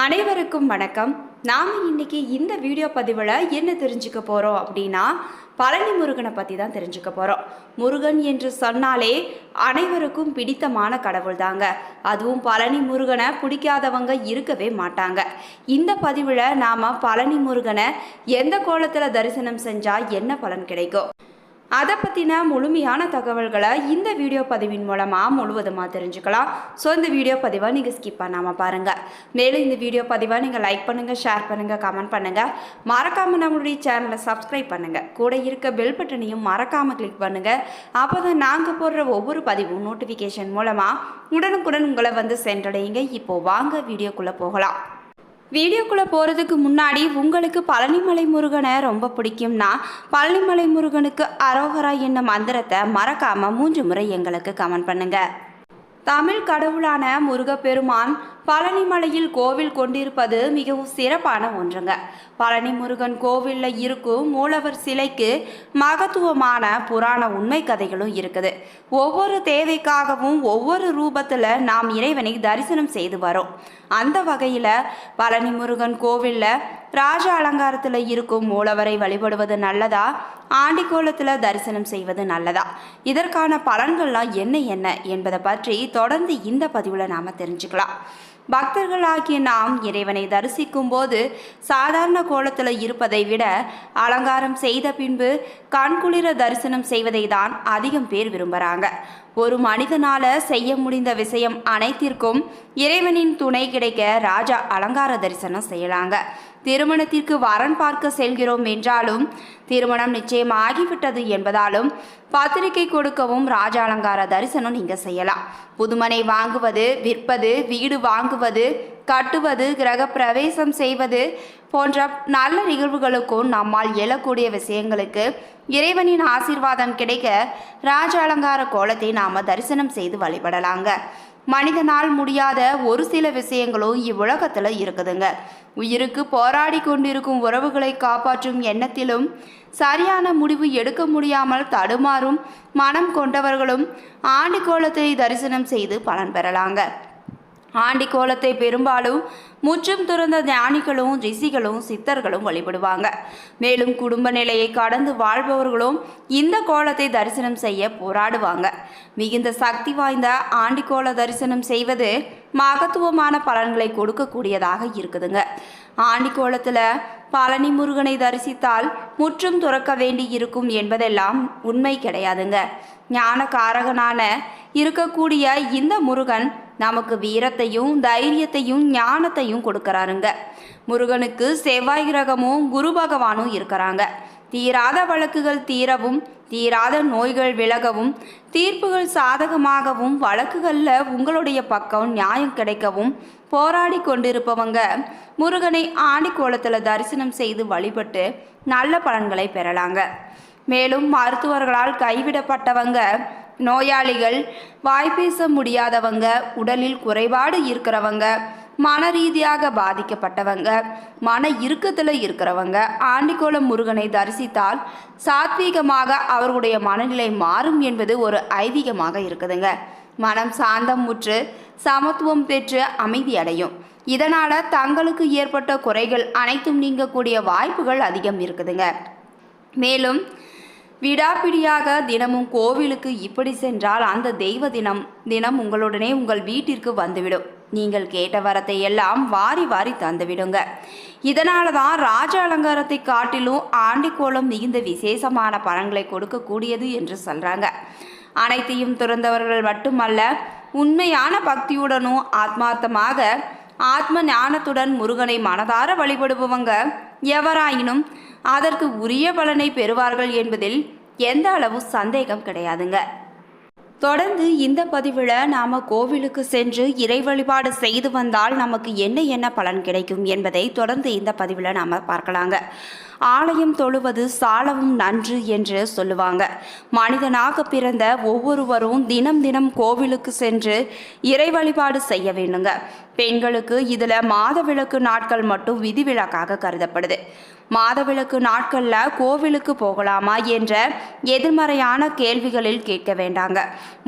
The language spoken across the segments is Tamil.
அனைவருக்கும் வணக்கம். நாம் இன்னைக்கு இந்த வீடியோ பதிவில் என்ன தெரிஞ்சுக்க போகிறோம் அப்படின்னா, பழனி முருகனை பற்றி தான் தெரிஞ்சுக்க போகிறோம். முருகன் என்று சொன்னாலே அனைவருக்கும் பிடித்தமான கடவுள் தாங்க. அதுவும் பழனி முருகனை பிடிக்காதவங்க இருக்கவே மாட்டாங்க. இந்த பதிவில் நாம் பழனி முருகனை எந்த கோலத்தில் தரிசனம் செஞ்சால் என்ன பலன் கிடைக்கும், அதை பற்றின முழுமையான தகவல்களை இந்த வீடியோ பதிவின் மூலமாக முழுவதுமாக தெரிஞ்சுக்கலாம். ஸோ இந்த வீடியோ பதிவை நீங்கள் ஸ்கிப் பண்ணாமல் பாருங்கள். மேலும் இந்த வீடியோ பதிவை நீங்கள் லைக் பண்ணுங்கள், ஷேர் பண்ணுங்கள், கமெண்ட் பண்ணுங்கள். மறக்காமல் நம்மளுடைய சேனலை சப்ஸ்கிரைப் பண்ணுங்கள். கூட இருக்க பெல் பட்டனையும் மறக்காமல் கிளிக் பண்ணுங்கள். அப்போ தான் நாங்கள் போடுற ஒவ்வொரு பதிவும் நோட்டிஃபிகேஷன் மூலமாக உடனுக்குடன் உங்களை வந்து சென்றடையுங்க. இப்போது வாங்க வீடியோக்குள்ளே போகலாம். வீடியோக்குள்ளே போகிறதுக்கு முன்னாடி உங்களுக்கு பழனிமலை முருகனை ரொம்ப பிடிக்கும்னா பழனிமலை முருகனுக்கு அரோகரா என்ன மந்திரத்தை மறக்காமல் 3 முறை எங்களுக்கு கமெண்ட் பண்ணுங்கள். தமிழ் கடவுளான முருகப்பெருமான் பழனிமலையில் கோவில் கொண்டிருப்பது மிகவும் சிறப்பான ஒன்றுங்க. பழனி முருகன் கோவிலில் இருக்கும் மூலவர் சிலைக்கு மகத்துவமான புராண உண்மை கதைகளும் இருக்குது. ஒவ்வொரு தேவைக்காகவும் ஒவ்வொரு ரூபத்தில் நாம் இறைவனை தரிசனம் செய்து வரோம். அந்த வகையில் பழனி முருகன் கோவிலில் ராஜ அலங்காரத்தில் இருக்கும் மூலவரை வழிபடுவது நல்லதா, ஆண்டிக்கோலத்தில் தரிசனம் செய்வது நல்லதா, இதற்கான பலன்கள்லாம் என்ன என்பதை பற்றி தொடர்ந்து இந்த பதிவில் நாம் தெரிஞ்சுக்கலாம். பக்தர்களாகிய நாம் இறைவனை தரிசிக்கும் போது சாதாரண கோலத்தில் இருப்பதை விட அலங்காரம் செய்த பின்பு கண்குளிர தரிசனம் செய்வதை தான் அதிகம் பேர் விரும்புகிறாங்க. ஒரு மனிதனால் செய்ய முடிந்த விஷயம் அனைத்திற்கும் இறைவனின் துணை கிடைக்க ராஜா அலங்கார தரிசனம் செய்யலாங்க. திருமணத்திற்கு வரன் பார்க்க செல்கிறோம் என்றாலும், திருமணம் நிச்சயமாகிவிட்டது என்பதாலும் பத்திரிகை கொடுக்கவும் ராஜ அலங்கார தரிசனம் நீங்கள் செய்யலாம். புதுமனை வாங்குவது, விற்பது, வீடு வாங்குவது, கட்டுவது, கிரக பிரவேசம் செய்வது போன்ற நல்ல நிகழ்வுகளுக்கும் நம்மால் எழக்கூடிய விஷயங்களுக்கு இறைவனின் ஆசீர்வாதம் கிடைக்க ராஜ அலங்கார கோலத்தை நாம் தரிசனம் செய்து வழிபடலாங்க. மனிதனால் முடியாத ஒரு சில விஷயங்களும் இவ்வுலகத்தில் இருக்குதுங்க. உயிருக்கு போராடி கொண்டிருக்கும் உறவுகளை காப்பாற்றும் எண்ணத்திலும் சரியான முடிவு எடுக்க முடியாமல் தடுமாறும் மனம் கொண்டவர்களும் ஆண்டிக்கோலத்தை தரிசனம் செய்து பலன் பெறலாங்க. ஆண்டிக்கோலத்தை பெரும்பாலும் முற்றும் துறந்த ஞானிகளும் ரிஷிகளும் சித்தர்களும் வழிபடுவாங்க. மேலும் குடும்ப நிலையை கடந்து வாழ்பவர்களும் இந்த கோலத்தை தரிசனம் செய்ய போராடுவாங்க. மிகுந்த சக்தி வாய்ந்த ஆண்டிக்கோல தரிசனம் செய்வது மகத்துவமான பலன்களை கொடுக்கக்கூடியதாக இருக்குதுங்க. ஆண்டிக்கோலத்தில் பழனி முருகனை தரிசித்தால் முற்றும் துறக்க வேண்டி இருக்கும் என்பதெல்லாம் உண்மை கிடையாதுங்க. ஞான காரகனான இருக்கக்கூடிய இந்த முருகன் நமக்கு வீரத்தையும் தைரியத்தையும் ஞானத்தையும் கொடுக்கறாருங்க. முருகனுக்கு செவ்வாய் கிரகமும் குரு பகவானும் இருக்கிறாங்க. தீராத வழக்குகள் தீரவும், தீராத நோய்கள் விலகவும், தீர்ப்புகள் சாதகமாகவும், வழக்குகளில் உங்களுடைய பக்கம் நியாயம் கிடைக்கவும் போராடி கொண்டிருப்பவங்க முருகனை ஆண்டிக்கோலத்தில் தரிசனம் செய்து வழிபட்டு நல்ல பலன்களை பெறலாங்க. மேலும் மருத்துவர்களால் கைவிடப்பட்டவங்க, நோயாளிகள், வாய்ப்பேச முடியாதவங்க, உடலில் குறைபாடு இருக்கிறவங்க, மன ரீதியாக பாதிக்கப்பட்டவங்க, மன இறுக்கத்தில் இருக்கிறவங்க ஆண்டிக்கோலம் முருகனை தரிசித்தால் சாத்வீகமாக அவர்களுடைய மனநிலை மாறும் என்பது ஒரு ஐதீகமாக இருக்குதுங்க. மனம் சாந்தம் முற்று சமத்துவம் பெற்று அமைதி அடையும். இதனால் தங்களுக்கு ஏற்பட்ட குறைகள் அனைத்தும் நீங்கக்கூடிய வாய்ப்புகள் அதிகம் இருக்குதுங்க. மேலும் விடாப்பிடியாக தினமும் கோவிலுக்கு இப்படி சென்றால் அந்த தெய்வ தினம் உங்களுடனே உங்கள் வீட்டிற்கு வந்துவிடும். நீங்கள் கேட்ட வரத்தை எல்லாம் வாரி வாரி தந்துவிடுங்க. இதனால தான் ராஜ அலங்காரத்தை காட்டிலும் ஆண்டிக்கோலம் மிகுந்த விசேஷமான பலன்களை கொடுக்கக்கூடியது என்று சொல்கிறாங்க. அனைத்தையும் துறந்தவர்கள் மட்டுமல்ல, உண்மையான பக்தியுடனும் ஆத்மார்த்தமாக ஆத்ம ஞானத்துடன் முருகனை மனதார வழிபடுபவங்க எவராயினும் அதற்கு உரிய பலனை பெறுவார்கள் என்பதில் எந்த அளவு சந்தேகம் கிடையாதுங்க. தொடர்ந்து இந்த பதிவில் நாம் கோவிலுக்கு சென்று இறை வழிபாடு செய்து வந்தால் நமக்கு என்ன பலன் கிடைக்கும் என்பதை தொடர்ந்து இந்த பதிவில் நாம் பார்க்கலாங்க. ஆலயம் தொழுவது சாலவும் நன்று என்று சொல்லுவாங்க. மனிதனாக பிறந்த ஒவ்வொருவரும் தினம் தினம் கோவிலுக்கு சென்று இறை வழிபாடு செய்ய வேண்டுங்க. பெண்களுக்கு இதுல மாதவிலக்கு நாட்கள் மட்டும் விதிவிலக்காக கருதப்படுது. மாதவிலக்கு நாட்களில் கோவிலுக்கு போகலாமா என்ற எதிர்மறையான கேள்விகளில் கேட்க வேண்டாங்க.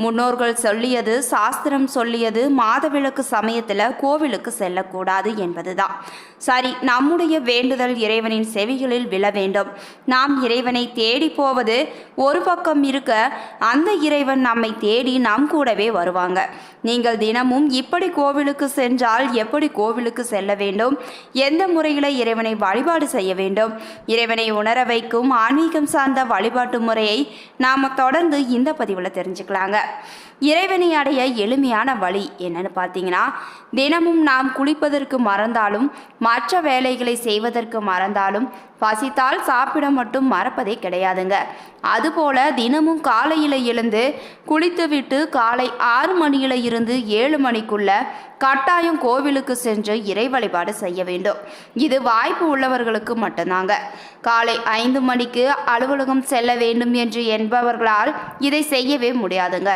முன்னோர்கள் சொல்லியது, சாஸ்திரம் சொல்லியது மாதவிலக்கு சமயத்தில் கோவிலுக்கு செல்லக்கூடாது என்பதுதான் சரி. நம்முடைய வேண்டுதல் இறைவனின் செவிகளில் விழ வேண்டும். நாம் இறைவனை தேடி போவது ஒரு பக்கம் இருக்க, அந்த இறைவன் நம்மை தேடி நம் கூடவே வருவாங்க. நீங்கள் தினமும் இப்படி கோவிலுக்கு சென்றால் எப்படி கோவிலுக்கு செல்ல வேண்டும், எந்த முறையில் இறைவனை வழிபாடு செய்ய வேண்டும், இறைவனை உணர வைக்கும் ஆன்மீகம் சார்ந்த வழிபாட்டு முறையை நாம் தொடர்ந்து இந்த பதிவில் தெரிஞ்சுக்கலாங்க. இறைவனை அடைய எளிமையான வழி என்னன்னு பார்த்தீங்கன்னா, தினமும் நாம் குளிப்பதற்கு மறந்தாலும், மற்ற வேலைகளை செய்வதற்கு மறந்தாலும், பசித்தால் சாப்பிட மட்டும் மறப்பதே கிடையாதுங்க. அதுபோல தினமும் காலையில் எழுந்து குளித்துவிட்டு காலை 6 மணியில இருந்து 7 மணிக்குள்ள கட்டாயம் கோவிலுக்கு சென்று இறை வழிபாடு செய்ய வேண்டும். இது வாய்ப்பு உள்ளவர்களுக்கு மட்டும்தாங்க. காலை 5 மணிக்கு அலுவலகம் செல்ல வேண்டும் என்று என்பவர்களால் இதை செய்யவே முடியாதுங்க.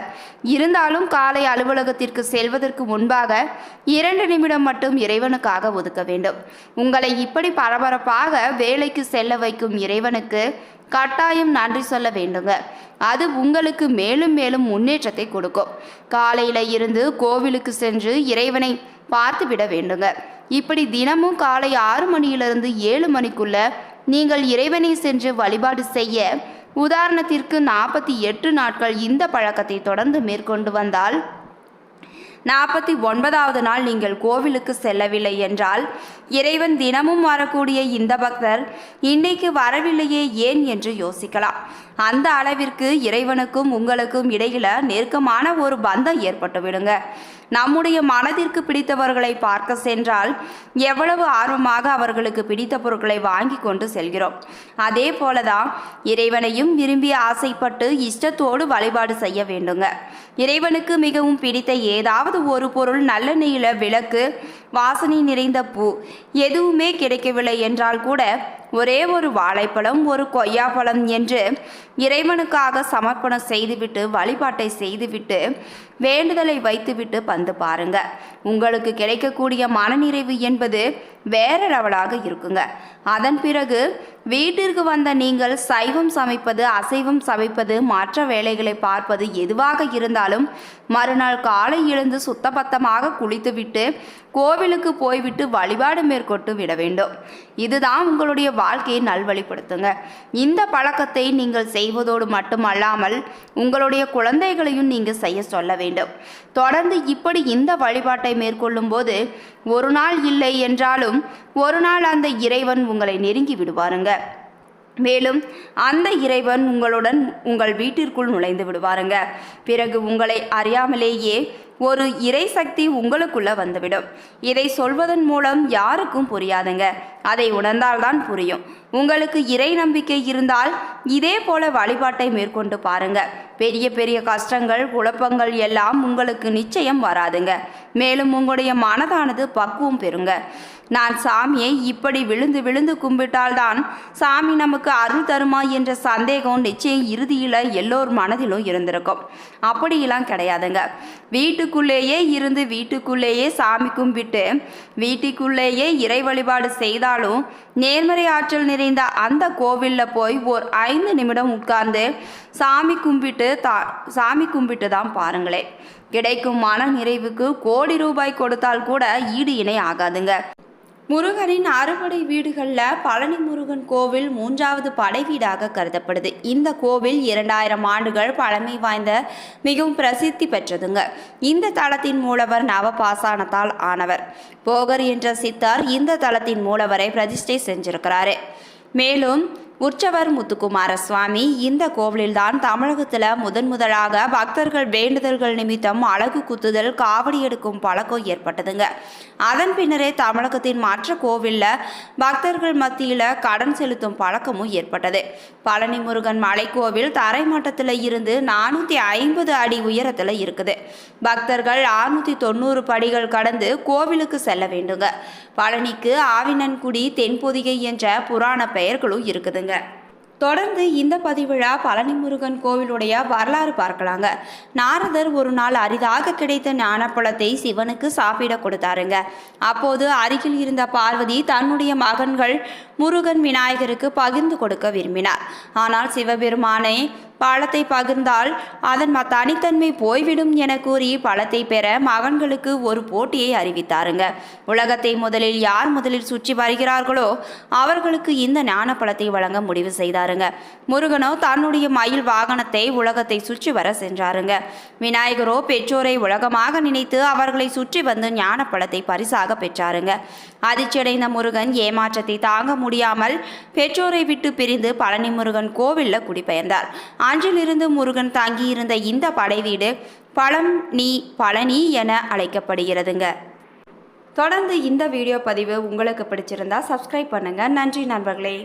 இருந்தாலும் காலை அலுவலகத்திற்கு செல்வதற்கு முன்பாக 2 நிமிடம் மட்டும் இறைவனுக்காக ஒதுக்க வேண்டும். உங்களை இப்படி பரபரப்பாக வேலைக்கு செல்ல வைக்கும் இறைவனுக்கு கட்டாயம் நன்றி சொல்ல வேண்டுங்க. அது உங்களுக்கு மேலும் மேலும் முன்னேற்றத்தை கொடுக்கும். காலையில இருந்து கோவிலுக்கு சென்று இறைவனை பார்த்து விட வேண்டுங்க. இப்படி தினமும் காலை 6 மணியிலிருந்து 7 மணிக்குள்ள நீங்கள் இறைவனை சென்று வழிபாடு செய்ய, உதாரணத்திற்கு 48 நாட்கள் இந்த பழக்கத்தை தொடர்ந்து மேற்கொண்டு வந்தால், 49வது நாள் நீங்கள் கோவிலுக்கு செல்லவில்லை என்றால், இறைவன் தினமும் வரக்கூடிய இந்த பக்தர் இன்றைக்கு வரவில்லையே ஏன் என்று யோசிக்கலாம். அந்த அளவிற்கு இறைவனுக்கும் உங்களுக்கும் இடையில நெருக்கமான ஒரு பந்தம் ஏற்பட்டு விடுங்க. நம்முடைய மனதிற்கு பிடித்தவர்களை பார்க்க சென்றால் எவ்வளவு ஆர்வமாக அவர்களுக்கு பிடித்த பொருட்களை வாங்கி கொண்டு செல்கிறோம். அதே போலதான் இறைவனையும் விரும்பி ஆசைப்பட்டு இஷ்டத்தோடு வழிபாடு செய்ய வேண்டுங்க. இறைவனுக்கு மிகவும் பிடித்த ஏதாவது ஒரு பொருள், நல்லெண்ணெயில விளக்கு, வாசனை நிறைந்த பூ எதுவுமே கிடைக்கவில்லை என்றால் கூட ஒரே ஒரு வாழைப்பழம், ஒரு கொய்யாப்பழம் என்று இறைவனுக்காக சமர்ப்பணம் செய்துவிட்டு, வழிபாட்டை செய்துவிட்டு, வேண்டுதலை வைத்துவிட்டு வந்து பாருங்க. உங்களுக்கு கிடைக்கக்கூடிய மனநிறைவு என்பது வேற லெவலாக இருக்குங்க. அதன் பிறகு வீட்டிற்கு வந்த நீங்கள் சைவம் சமைப்பது, அசைவம் சமைப்பது, மற்ற வேலைகளை பார்ப்பது எதுவாக இருந்தாலும் மறுநாள் காலை எழுந்து சுத்தபத்தமாக குளித்துவிட்டு கோவிலுக்கு போய்விட்டு வழிபாடு மேற்கொண்டு விட வேண்டும். இதுதான் உங்களுடைய வாழ்க்கையை நல்வழிப்படுத்துங்க. இந்த பழக்கத்தை நீங்கள் செய்வதோடு மட்டுமல்லாமல் உங்களுடைய குழந்தைகளையும் நீங்கள் செய்ய சொல்ல வேண்டும். தொடர்ந்து இப்படி இந்த வழிபாட்டை மேற்கொள்ளும் போது ஒரு நாள் இல்லை என்றாலும் ஒரு நாள் அந்த இறைவன் உங்களை நெருங்கி விடுவாருங்க. மேலும் அந்த இறைவன் உங்களுடன் உங்கள் வீட்டிற்குள் நுழைந்து விடுவாருங்க. பிறகு உங்களை அறியாமலேயே ஒரு இறை சக்தி உங்களுக்குள்ள வந்துவிடும். இதை சொல்வதன் மூலம் யாருக்கும் புரியாதுங்க. அதை உணர்ந்தால்தான் புரியும். உங்களுக்கு இறை நம்பிக்கை இருந்தால் இதே போல வழிபாட்டை மேற்கொண்டு பாருங்க. பெரிய பெரிய கஷ்டங்கள், குழப்பங்கள் எல்லாம் உங்களுக்கு நிச்சயம் வராதுங்க. மேலும் உங்களுடைய மனதானது பக்குவம் பெறுங்க. நான் சாமியை இப்படி விழுந்து விழுந்து கும்பிட்டால்தான் சாமி நமக்கு அருள் தருமா என்ற சந்தேகம் நிச்சயம் இறுதியில் எல்லோர் மனதிலும் இருந்திருக்கும். அப்படியெல்லாம் கிடையாதுங்க. வீட்டுக்குள்ளேயே இருந்து வீட்டுக்குள்ளேயே சாமி கும்பிட்டு வீட்டுக்குள்ளேயே இறை வழிபாடு செய்தாலும் நேர்மறை ஆற்றல் நிறைந்த அந்த கோவிலில் போய் ஒரு 5 நிமிடம் உட்கார்ந்து சாமி கும்பிட்டு தான் பாருங்களேன். கிடைக்கும் மன நிறைவுக்கு கோடி ரூபாய் கொடுத்தால் கூட ஈடு இணை ஆகாதுங்க. முருகனின் அறுபடை வீடுகளில் பழனி முருகன் கோவில் 3வது படை வீடாக கருதப்படுது. இந்த கோவில் 2000 ஆண்டுகள் பழமை வாய்ந்த மிகவும் பிரசித்தி பெற்றதுங்க. இந்த தலத்தின் மூலவர் நவபாசானத்தால் ஆனவர். போகர் என்ற சித்தர் இந்த தலத்தின் மூலவரை பிரதிஷ்டை செஞ்சிருக்கிறாரு. மேலும் உற்சவர் முத்துக்குமார சுவாமி இந்த கோவிலில்தான் தமிழகத்தில் முதலாக பக்தர்கள் வேண்டுதல்கள் நிமித்தம் அழகு குத்துதல் காவடி எடுக்கும் பழக்கம் ஏற்பட்டதுங்க. அதன் பின்னரே தமிழகத்தின் மற்ற கோவிலில் பக்தர்கள் மத்தியில் கடன் செலுத்தும் பழக்கமும் ஏற்பட்டது. பழனி முருகன் மலைக்கோவில் தரைமட்டத்தில் இருந்து 450 அடி உயரத்தில் இருக்குது. பக்தர்கள் 690 படிகள் கடந்து கோவிலுக்கு செல்ல வேண்டுங்க. பழனிக்கு ஆவினன்குடி, தென்பொதிகை என்ற புராண பெயர்களும் இருக்குதுங்க. தொடர்ந்து இந்த பதிவிழா பழனி முருகன் கோவிலுடைய வரலாறு பார்க்கலாங்க. நாரதர் ஒரு நாள் அரிதாக கிடைத்த ஞானப்பழத்தை சிவனுக்கு சாப்பிட கொடுத்தாருங்க. அப்போது அருகில் இருந்த பார்வதி தன்னுடைய மகன்கள் முருகன், விநாயகருக்கு பகிர்ந்து கொடுக்க விரும்பினார். ஆனால் சிவபெருமானே பழத்தை பகிர்ந்தால் அதன் தனித்தன்மை போய்விடும் என கூறி பழத்தை பெற மகன்களுக்கு ஒரு போட்டியை அறிவித்தாருங்க. உலகத்தை யார் முதலில் சுற்றி வருகிறார்களோ அவர்களுக்கு இந்த ஞான பழத்தை வழங்க முடிவு செய்தாருங்க. முருகனோ தன்னுடைய மயில் வாகனத்தை உலகத்தை சுற்றி வர சென்றாருங்க. விநாயகரோ பெற்றோரை உலகமாக நினைத்து அவர்களை சுற்றி வந்து ஞான பழத்தை பரிசாக பெற்றாருங்க. அதிர்ச்சியடைந்த முருகன் ஏமாற்றத்தை தாங்க முடியாமல் பெற்றோரை விட்டு பிரிந்து பழனி முருகன் கோவிலில் குடிபெயர்ந்தார். அன்றிலிருந்து முருகன் தங்கியிருந்த இந்த படை வீடு பழனி என அழைக்கப்படுகிறதுங்க. தொடர்ந்து இந்த வீடியோ பதிவு உங்களுக்கு பிடிச்சிருந்தா சப்ஸ்கிரைப் பண்ணுங்க. நன்றி நண்பர்களே.